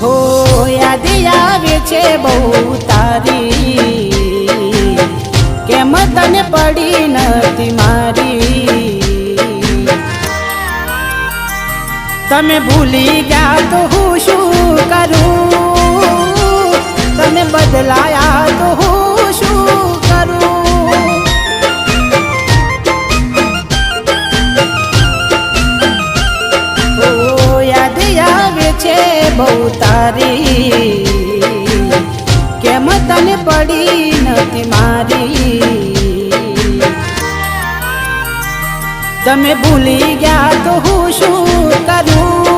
હો યાદ આવે છે બહુ તારી, કેમ તને પડી નથી મારી. તમે ભૂલી ગયા તો હું શું કરું, તમે બદલાયા તો હું શું કરું. ઓ યાદ આવે છે બહુ તારી, કેમ તને પડી નથી મારી. તમે ભૂલી ગયા તો હું શું કરું,